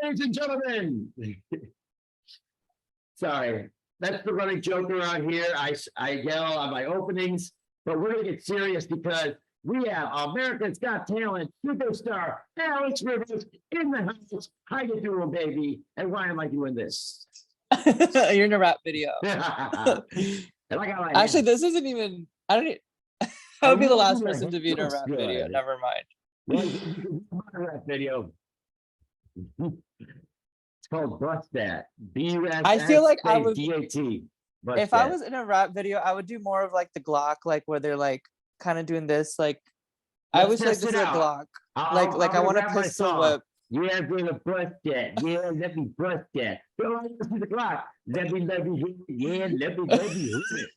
ladies and gentlemen. Sorry, that's the running joke around here. I yell on my openings, but we're gonna get serious because we have America's Got Talent superstar Alex Rivers in the house. How you doing, baby? And why am I doing this? You're in a rap video. Actually, this isn't even. I don't. I would be the last person to be in a rap video. Never mind. A rap video. It's called Bust That. I feel like I would. D-A-T. If I was in a rap video, I would do more of like the Glock, like where they're like kind of doing this. Like I always like this is a Glock. Like I want to pistol whip. Yeah, bring a bust that. Yeah, let me bust that. Don't let me the Glock. Let me hit it. Yeah, let me hit it.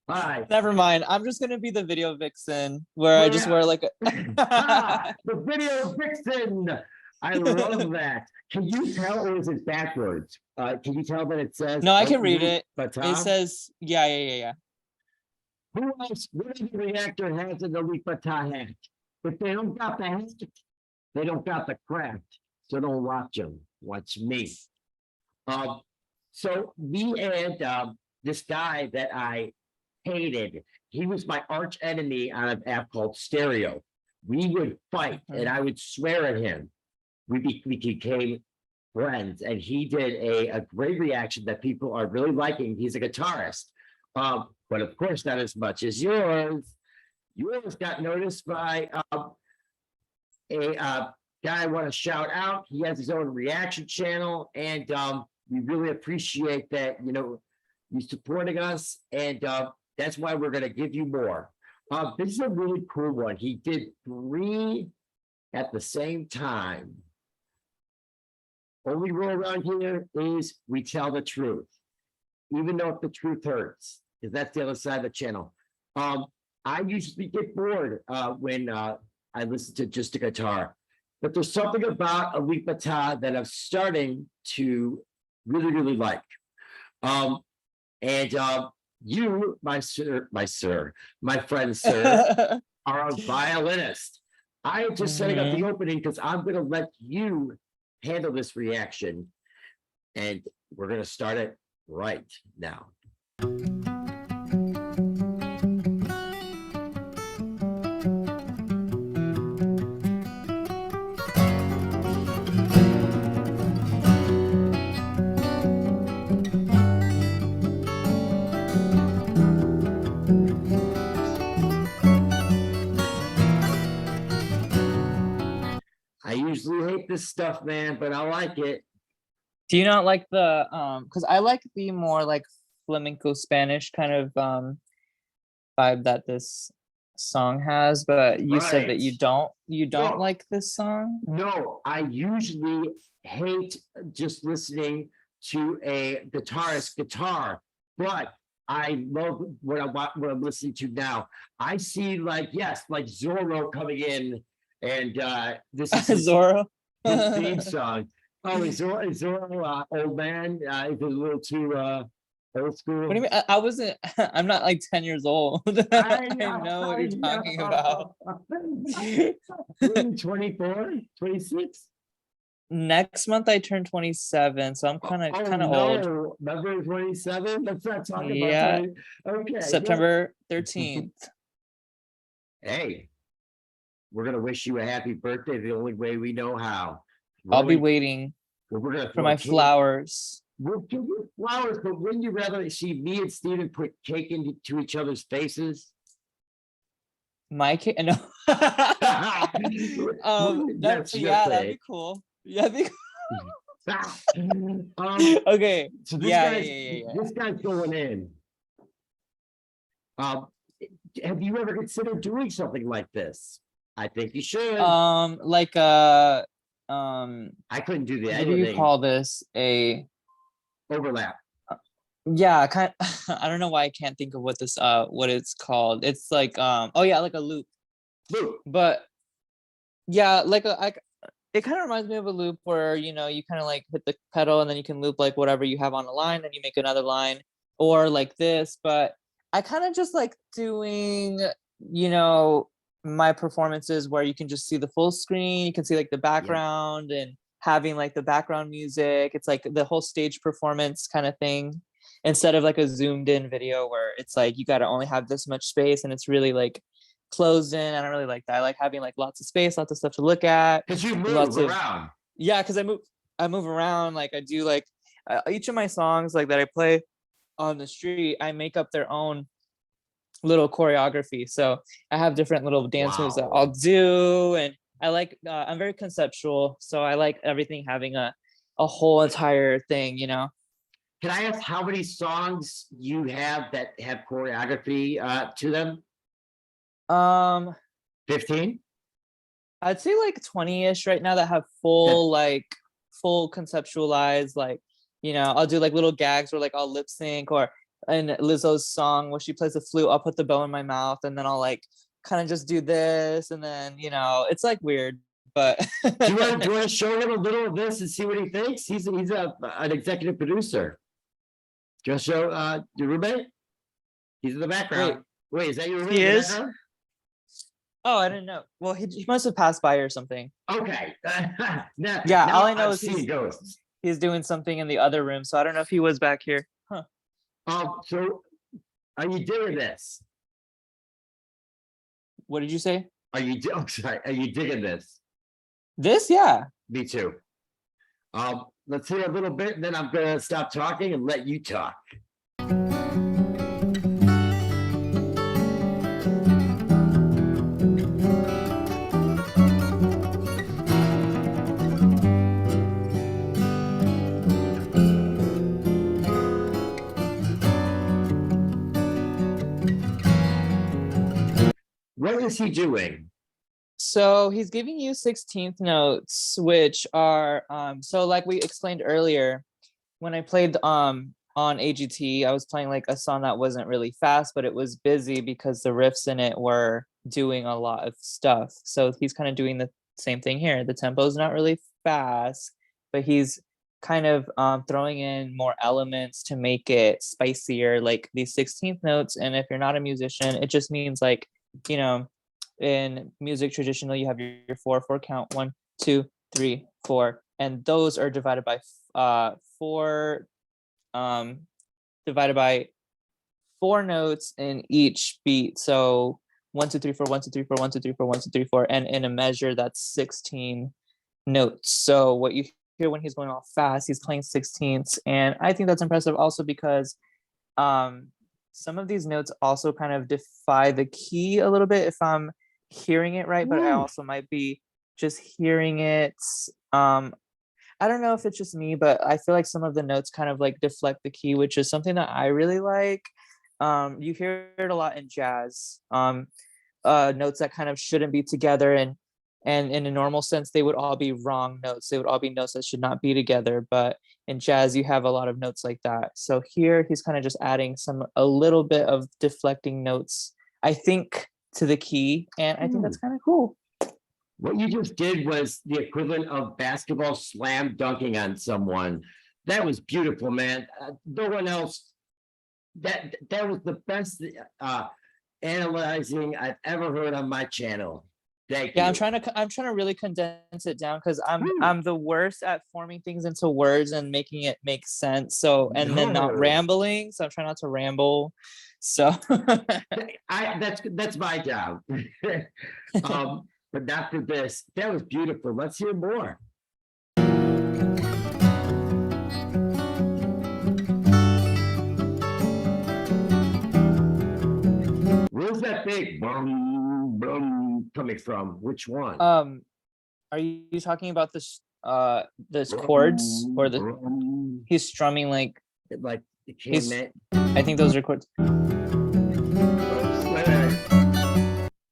All right. Never mind. I'm just gonna be the video vixen where I just wear like a the video vixen. I love that. Can you tell, or is it backwards? Can you tell that it says? No, I can read it. It says, yeah. Who else? What other reactor has an Alip hat? If they don't got the hat, they don't got the craft. So don't watch them. Watch me. So we had this guy that I hated. He was my arch enemy on an app called Stereo. We would fight, and I would swear at him. We became friends, and he did a great reaction that people are really liking. He's a guitarist, but of course not as much as yours. Yours got noticed by a guy I want to shout out. He has his own reaction channel, and we really appreciate that, you supporting us, and that's why we're going to give you more. This is a really cool one. He did 3 at the same time. Only rule around here is we tell the truth, even though if the truth hurts, because that's the other side of the channel. I usually get bored when I listen to just a guitar, but there's something about Alip that I'm starting to really like. You, my friend, sir, are a violinist. I am just setting up the opening because I'm going to let you handle this reaction, and we're going to start it right now. I usually hate this stuff, man, but I like it. Do you not like the because I like the more like flamenco Spanish kind of vibe that this song has, but you said that you don't like this song? No, I usually hate just listening to a guitarist guitar, but I love what I'm listening to now. I see like Zorro coming in. And this is Zorro his theme song. Oh, is Zorro old man? Is it a little too old school? What do you mean? I'm not like 10 years old. I know what you're talking about. 24, 26? Next month I turn 27, so I'm kind of old. Remember 27? Let's not talk about that. Okay. September 13th. Hey. We're going to wish you a happy birthday the only way we know how. I'll be waiting for my flowers. We'll give you flowers, but wouldn't you rather see me and Steven put cake into each other's faces? My cake? No. That'd be cool. Yeah, that'd be cool. Okay. So this guy's going in. Have you ever considered doing something like this? I think you should. I couldn't do that. Maybe you call this a overlap. Yeah, I don't know why I can't think of what it's called. It's like like a loop. But yeah, it kind of reminds me of a loop where you kind of like hit the pedal and then you can loop like whatever you have on a line, then you make another line, or like this. But I kind of just like doing my performances where you can just see the full screen, you can see like the background, and having like the background music. It's like the whole stage performance kind of thing, instead of like a zoomed in video where it's like you got to only have this much space and it's really like closed in. I don't really like that. I like having like lots of space, lots of stuff to look at. Because you move Lots of around. Yeah, because I move around. Like I do like each of my songs like that I play on the street, I make up their own little choreography. So I have different little dance moves that Wow. I'll do, and I like I'm very conceptual, so I like everything having a whole entire thing, you know. Can I ask how many songs you have that have choreography to them? Um, 15? I'd say like 20-ish right now that have full like full conceptualized, like, you know, I'll do like little gags where like I'll lip sync, or in Lizzo's song where she plays the flute, I'll put the bow in my mouth and then I'll like kind of just do this, and then, you know, it's like weird, but Do you want to show him a little of this and see what he thinks? He's an executive producer. Do you want to show your roommate? He's in the background. Wait, is that your roommate? He in the is? background? Oh, I didn't know. Well, he must have passed by or something. Okay. Yeah, all I know I've is seen ghosts. he's doing something in the other room, so I don't know if he was back here. Huh. So are you digging this? What did you say? I'm sorry. Are you digging this? This? Yeah. Me too. Let's hear a little bit, and then I'm gonna stop talking and let you talk. What is he doing? So he's giving you 16th notes, which are so like we explained earlier, when I played on AGT, I was playing like a song that wasn't really fast, but it was busy because the riffs in it were doing a lot of stuff. So he's kind of doing the same thing here. The tempo is not really fast, but he's kind of throwing in more elements to make it spicier, like these 16th notes. And if you're not a musician, it just means like, you know, in music traditional, you have your 4/4 count, 1, 2, 3, 4, and those are divided by 4, divided by 4 notes in each beat. So 1, 2, 3, 4, 1, 2, 3, 4, 1, 2, 3, 4, 1, 2, 3, 4, and in a measure that's 16 notes. So what you hear when he's going off fast, he's playing 16ths, and I think that's impressive also because some of these notes also kind of defy the key a little bit if I'm hearing it right, but I also might be just hearing it. I don't know if it's just me, but I feel like some of the notes kind of like deflect the key, which is something that I really like. You hear it a lot in jazz. Notes that kind of shouldn't be together, and in a normal sense, they would all be wrong notes. They would all be notes that should not be together. But in jazz, you have a lot of notes like that. So here he's kind of just adding a little bit of deflecting notes, I think, to the key. And I think that's kind of cool. What you just did was the equivalent of basketball slam dunking on someone. That was beautiful, man. No one else. That was the best analyzing I've ever heard on my channel. Thank you. Yeah, I'm trying to really condense it down because I'm the worst at forming things into words and making it make sense. So and then not rambling. So I'm trying not to ramble. So that's my job. But after this, that was beautiful. Let's hear more. Where's that big boom boom coming from? Which one? Are you talking about this chords, or he's strumming like I think those are chords.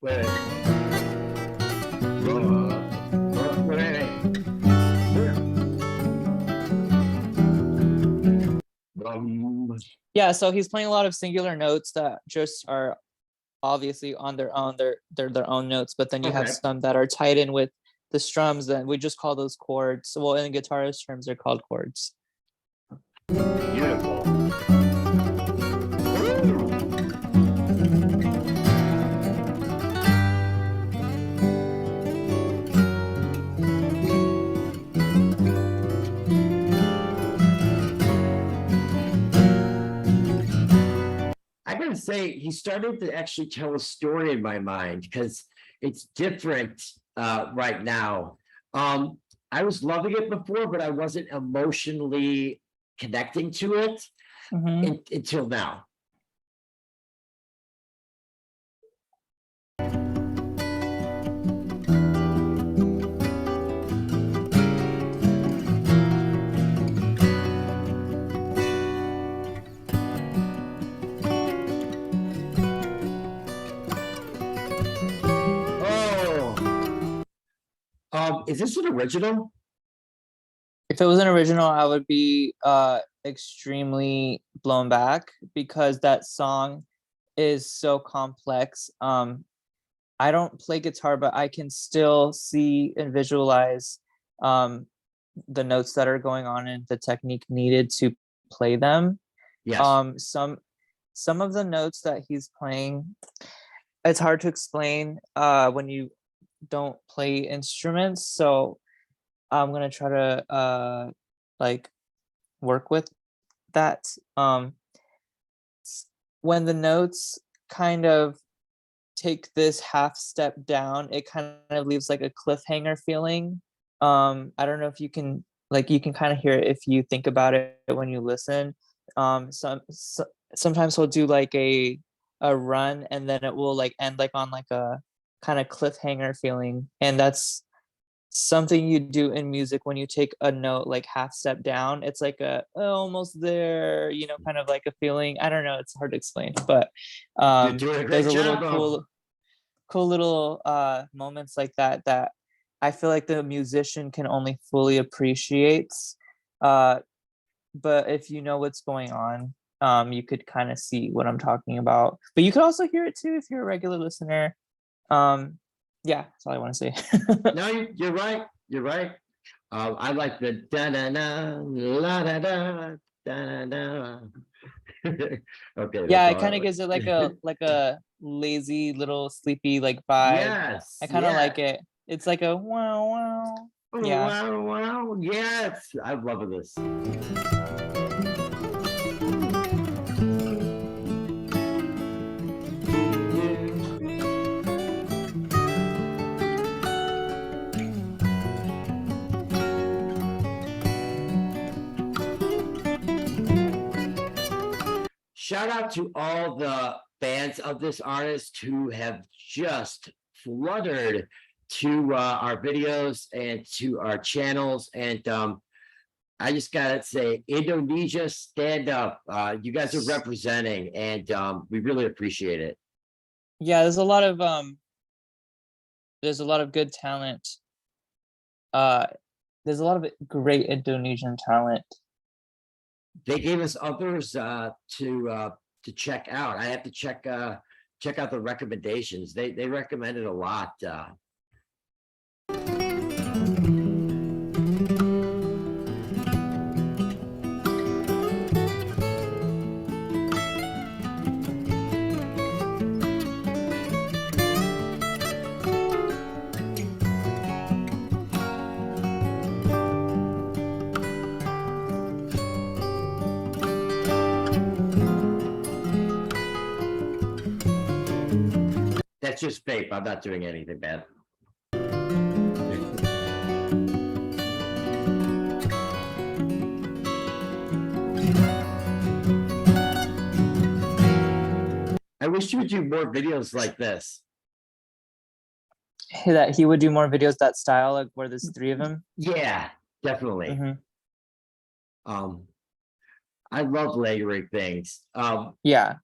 Wait. Yeah, so he's playing a lot of singular notes that just are obviously on their own. They're their own notes, but then you have some that are tied in with the strums, that we just call those chords. Well, in guitarist terms, they're called chords. Beautiful. say he started to actually tell a story in my mind because it's different right now. I was loving it before, but I wasn't emotionally connecting to it Mhm. until now. Oh, is this an original? If it was an original, I would be extremely blown back because that song is so complex. I don't play guitar, but I can still see and visualize um the notes that are going on and the technique needed to play them. Yes. Some of the notes that he's playing, it's hard to explain when you don't play instruments. So I'm gonna try to like work with that. When the notes kind of take this half step down, it kind of leaves like a cliffhanger feeling. I don't know if you can you can kind of hear it if you think about it when you listen. Sometimes he'll do like a run and then it will like end like on like a kind of cliffhanger feeling, and that's something you do in music when you take a note like half step down. It's like a "Oh, almost there," kind of like a feeling. I don't know, it's hard to explain, but You're doing a there's great a little job, though. cool little moments like that that I feel like the musician can only fully appreciate. Uh, but if you know what's going on, you could kind of see what I'm talking about. But you could also hear it too if you're a regular listener. Yeah, that's all I want to say. No, you're right. You're right. I like the da da da la da da da da. Okay, Yeah, that's it all I kind of gives it like. like a lazy little sleepy like vibe. Yes, I kind of yeah. like it. It's like a wow wow. Oh, Yeah. wow, wow, yes. I'm loving this. Shout out to all the fans of this artist who have just fluttered to our videos and to our channels. And I just gotta say, Indonesia, stand up. You guys are representing, and we really appreciate it. Yeah, there's a lot of good talent. Uh there's a lot of great Indonesian talent. They gave us others to check out. I have to check out the recommendations. They recommended a lot. That's just vape. I'm not doing anything bad. I wish you would do more videos like this. That he would do more videos that style, like where there's three of him. Yeah, definitely. Hmm. Um, I love layering things. Yeah.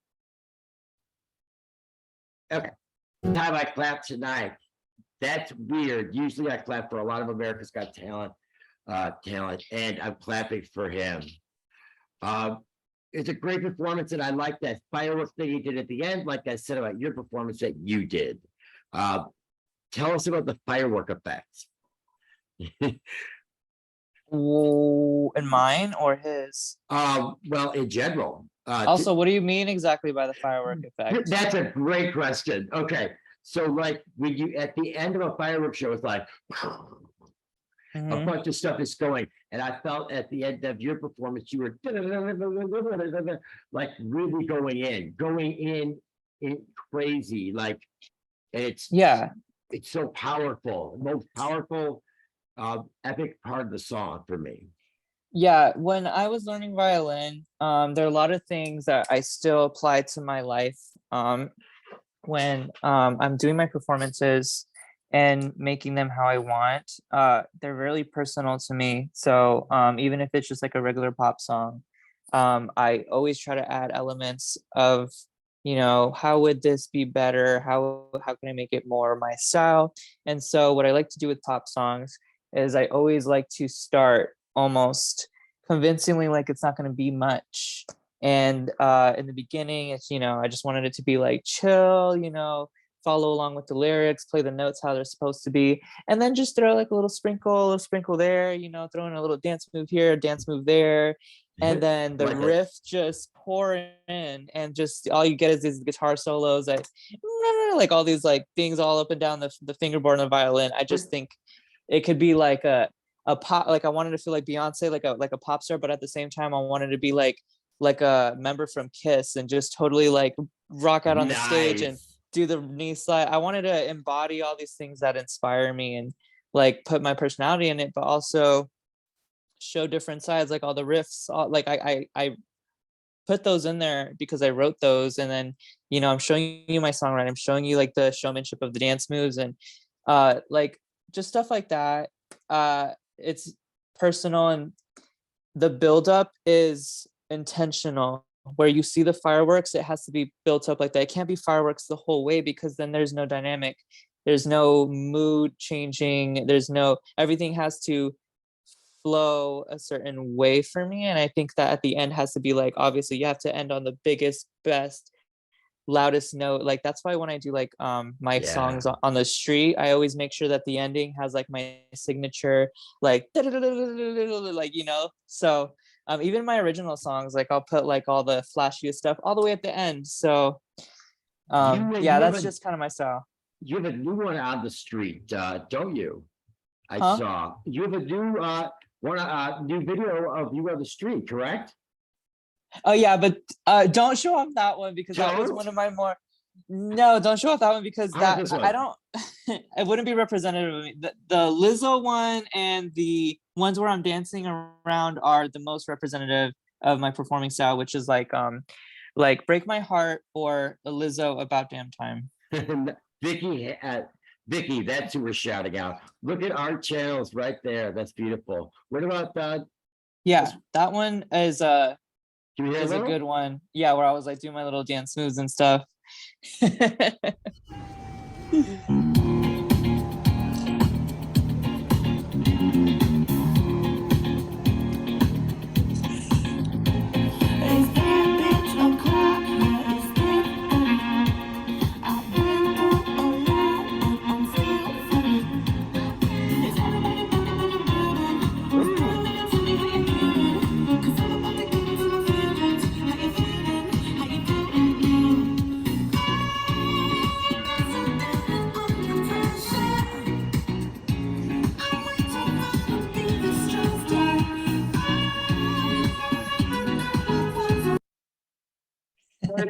Okay. Time I clap tonight. That's weird. Usually I clap for a lot of America's Got Talent, and I'm clapping for him. It's a great performance, and I like that fireworks thing he did at the end. Like I said about your performance that you did. Tell us about the firework effects. In mine or his? Well, in general. Also, what do you mean exactly by the firework effect? That's a great question. Okay. So like when you at the end of a fireworks show, it's like a bunch of stuff is going. And I felt at the end of your performance, you were like really going in crazy. Like it's Yeah. it's so powerful, most powerful, epic part of the song for me. Yeah, when I was learning violin, there are a lot of things that I still apply to my life. When I'm doing my performances and making them how I want, they're really personal to me. So even if it's just like a regular pop song, I always try to add elements of, how would this be better? How can I make it more my style? And so what I like to do with pop songs is I always like to start almost convincingly like it's not going to be much. And in the beginning, it's, I just wanted it to be like chill, follow along with the lyrics, play the notes how they're supposed to be, and then just throw like a sprinkle there, throw in a little dance move here, a dance move there, and then the Like riff just pour in, and just all you get is these guitar solos, like all these like things all up and down the fingerboard on the violin. I just think it could be like a pop, like I wanted to feel like Beyonce, like a pop star, but at the same time I wanted to be like a member from Kiss and just totally like rock out on the stage and do the knee slide. I wanted to embody all these things that inspire me and like put my personality in it, but also show different sides, like all the riffs, like I put those in there because I wrote those. And then, I'm showing you my songwriting, I'm showing you like the showmanship of the dance moves and like just stuff like that. It's personal, and the buildup is intentional. Where you see the fireworks, it has to be built up like that. It can't be fireworks the whole way, because then there's no dynamic, there's no mood changing, everything has to flow a certain way for me. And I think that at the end has to be like, obviously you have to end on the biggest, best, loudest note. Like that's why when I do like my songs on the street, I always make sure that the ending has like my signature, like like, so even my original songs, like I'll put like all the flashiest stuff all the way at the end. So that's just kind of my style. You have a new one on the street, don't you? I Huh? saw you have a new video of you on the street, correct? Oh yeah, but don't show off that one, because that was one of my more. No, don't show off that one, because that I don't. It wouldn't be representative of me. The Lizzo one and the ones where I'm dancing around are the most representative of my performing style, which is like "Break My Heart" or a Lizzo "About Damn Time." Vicky, that's who we're shouting out. Look at our channels right there. That's beautiful. What about that? Yeah, that one is a little? good one. Yeah, where I was like doing my little dance moves and stuff.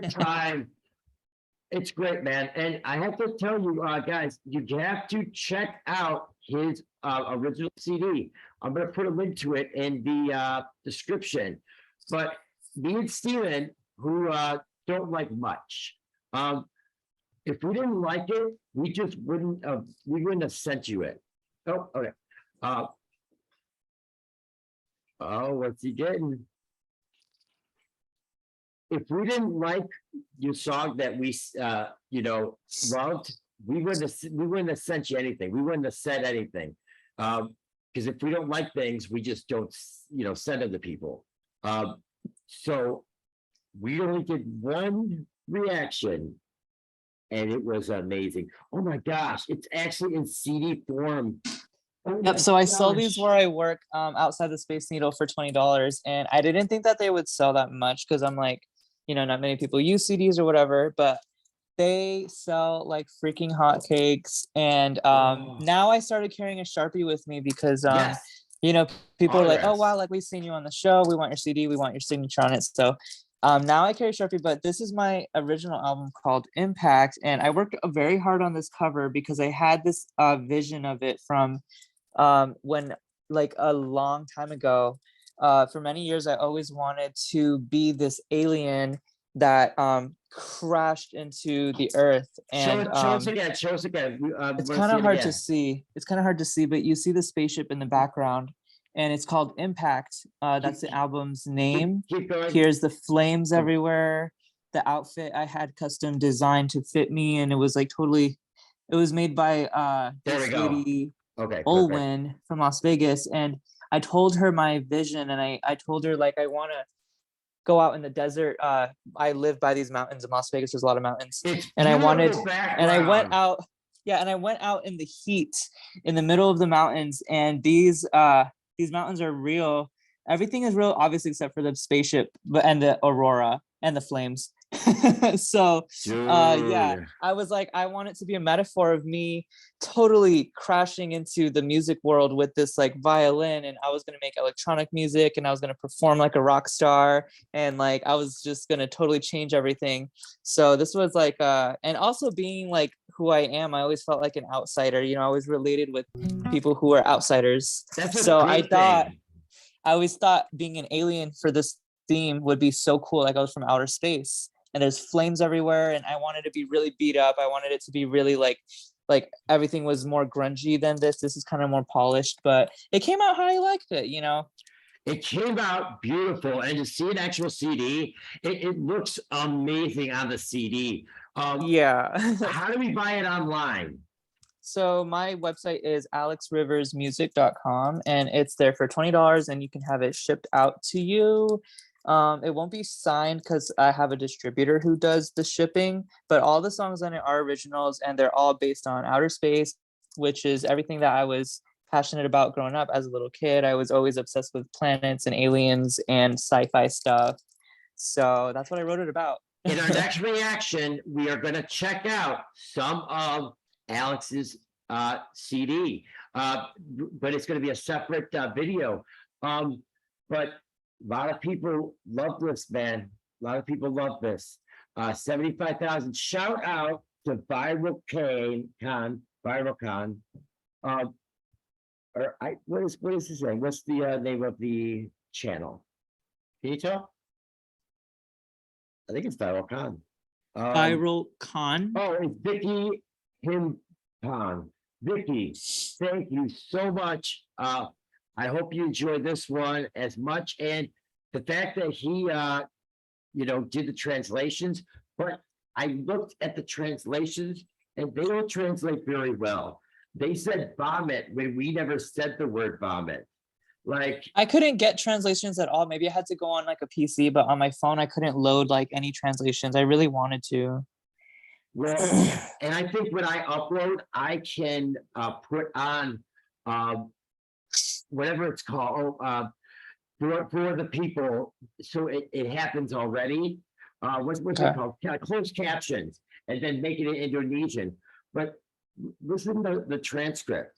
Time. It's great, man. And I have to tell you, guys, you have to check out his original CD. I'm going to put a link to it in the description. But me and Steven, who don't like much, if we didn't like it, we just wouldn't have sent you it. Oh, okay. What's he getting? If we didn't like your song that we loved, we wouldn't have sent you anything. We wouldn't have said anything. Because if we don't like things, we just don't send them to people. So we only did one reaction, and it was amazing. Oh my gosh, it's actually in CD form. Yep. So I sell these where I work outside the Space Needle for $20, and I didn't think that they would sell that much, because I'm like, not many people use CDs or whatever. But they sell like freaking hotcakes. And Oh, now I started carrying a Sharpie with me because yes, you know, people are like, oh autographs. wow, like we've seen you on the show, we want your CD, we want your signature on it. So now I carry Sharpie, but this is my original album called Impact, and I worked very hard on this cover because I had this vision of it from when like a long time ago. For many years, I always wanted to be this alien that crashed into the earth, and Show us again. Show us again. We it's want to kind see of it hard to again. see. It's kind of hard to see, but you see the spaceship in the background, and it's called Impact. That's the Keep, album's name. keep going. Here's the flames Oh, everywhere. The outfit I had custom designed to fit me, and it was like totally. It was made by there we this go. lady Okay, perfect. Olwen from Las Vegas, and I told her my vision, and I told her like I want to go out in the desert. I live by these mountains in Las Vegas. There's a lot of mountains, It's and I wanted, beautiful and I went background. out. Yeah, and I went out in the heat in the middle of the mountains, and these mountains are real. Everything is real, obviously, except for the spaceship, but and the aurora and the flames. So yeah, Dude. I was like, I want it to be a metaphor of me totally crashing into the music world with this like violin, and I was going to make electronic music, and I was going to perform like a rock star, and like I was just going to totally change everything. So this was like and also being like who I am, I always felt like an outsider, you know, I was related with people who are outsiders. That's a So good thing. I always thought being an alien for this theme would be so cool. Like I was from outer space, and there's flames everywhere, and I wanted to be really beat up. I wanted it to be really like everything was more grungy than this. This is kind of more polished, but it came out how I liked it, you know? It came out beautiful, and to see an actual CD, it looks amazing on the CD. Yeah. How do we buy it online? So my website is alexriversmusic.com, and it's there for $20, and you can have it shipped out to you. It won't be signed because I have a distributor who does the shipping, but all the songs on it are originals, and they're all based on outer space, which is everything that I was passionate about growing up as a little kid. I was always obsessed with planets and aliens and sci-fi stuff. So that's what I wrote it about. In our next reaction, we are going to check out some of Alex's CD, but it's going to be a separate video. But a lot of people love this, man. A lot of people love this. 75,000. Shout out to Viral Con. What is his name? What's the name of the channel? Can you tell? I think it's Viral Con. Viral Con. Oh, it's Vicky Him. Vicky, thank you so much. I hope you enjoyed this one as much, and the fact that he did the translations, but I looked at the translations and they don't translate very well. They said vomit when we never said the word vomit. Like, I couldn't get translations at all. Maybe I had to go on like a PC, but on my phone I couldn't load like any translations. I really wanted to. well, and I think when I upload, I can put on whatever it's called for the people, so it happens already. What's it Okay. called? Closed captions, and then make it in Indonesian. But listen to the transcript.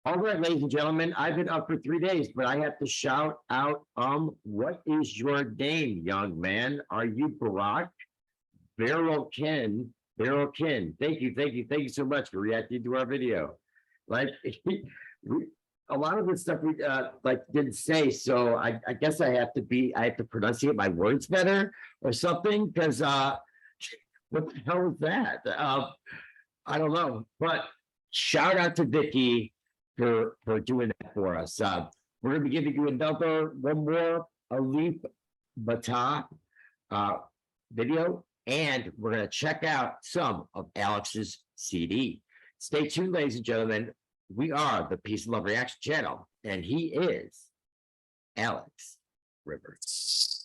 All right, ladies and gentlemen, I've been up for 3 days, but I have to shout out, what is your name, young man? Are you Barack? Ken. Thank you so much for reacting to our video. Like, a lot of the stuff we like didn't say, so I guess I have to pronunciate my words better or something, because what the hell is that? I don't know, but shout out to Vicky for doing that for us. We're gonna be giving you one more Alip Bata video, and we're gonna check out some of Alex's CD. Stay tuned, ladies and gentlemen. We are the Peace and Love Reaction channel, and he is Alex Rivers.